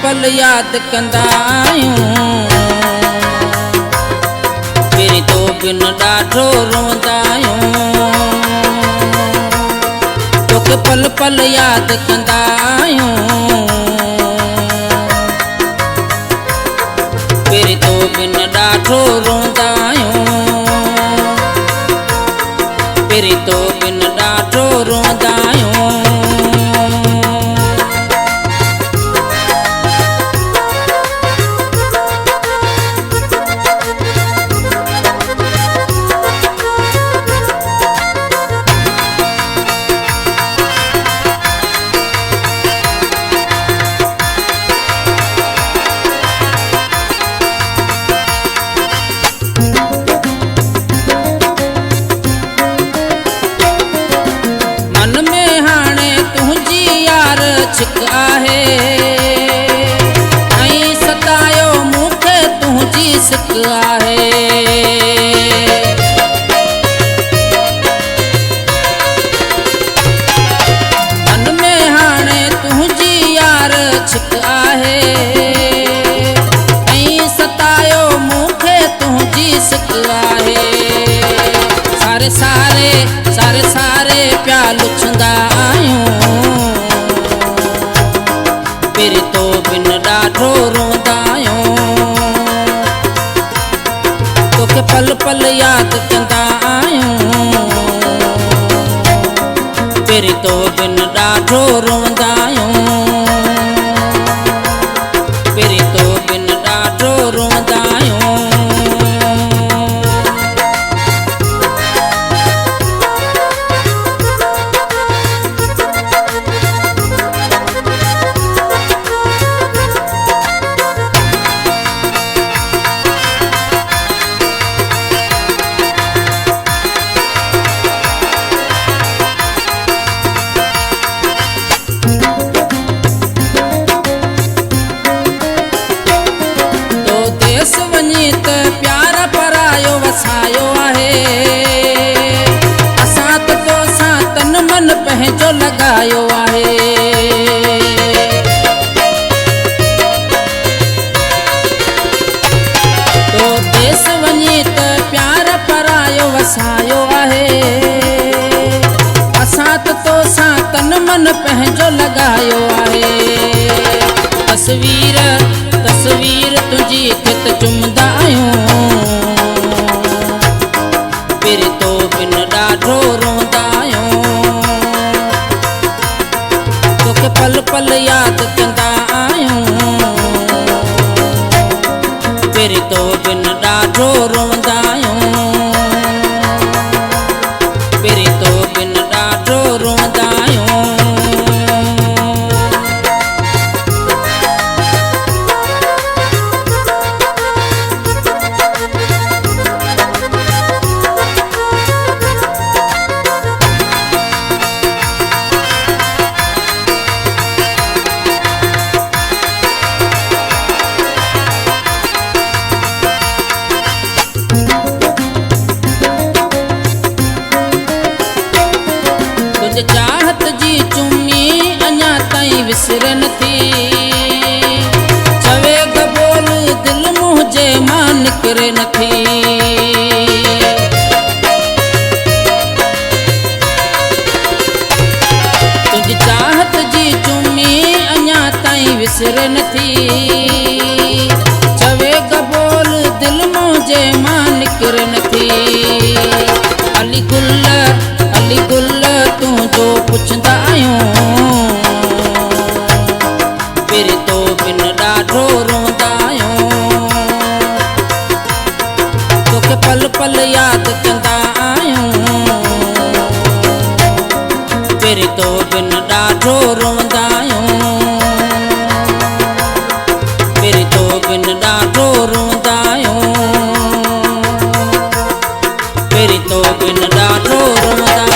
पल याद कंदा आहियूं, तेरे तो बिन ॾाढो रोंदा आहियूं। तोखे पल पल याद कंदा आहियूं, तेरे तो बिन ॾाढो रोंदा आहियूं, तेरे तो बिन ॾाढो रोंदा आहियूं। छिक आहे ऐं सतायो मूंखे तुंहिंजी सिक आहे। मन में हाणे तुंहिंजी यार छिक आहे ऐं सतायो मूंखे तुंहिंजी सिक आहे। सारे सारे सारे सारे पिया लुछंदा आहियूं, तेरे तो बिन ॾाढो रोंदा आहियूं। तोखे पल पल याद कंदा आहियूं, तेरे तो बिन ॾाढो रोंदा आहियूं, तेरे तो बिन ॾाढो रोंदा आहियूं। वञी त प्यार परायो वसायो आहे, असां त तोसां तन मन पंहिंजो लॻायो आहे। तो देश वञी त प्यार परायो वसायो आहे, असां त तोसां तन मन पंहिंजो लॻायो आहे। तस्वीर तस्वीर तुंहिंजी खित चुमंदा आहियूं, तेरे तो बिन ॾाढो रोंदा आहियूं। तोखे पल पल याद कंदा आहियूं, तेरे तो बिन ॾाढो रोंदा आहियूं, तेरे तो बिन ॾाढो रोंदा आहियूं। चाहत जी चुमी अञा ताईं विसर नथी, चवे बोल दिल मुंहिंजे मां निकिरे नथी। तुंहिंजी चाहत जी चुमी अञा ताईं विसर नथी, चवे बोल दिल मुंहिंजे मां निकिरे नथी। अली गुल तूं जो पुछंदा आहियूं, तेरे तो बिन ॾाढो रोंदा आहियूं। तोखे पल पल याद कंदा आहियूं, तेरे तो बिन ॾाढो रोंदा आहियूं, तेरे तो बिन ॾाढो रोंदा आहियूं, तेरे तो बिन ॾाढो रोंदा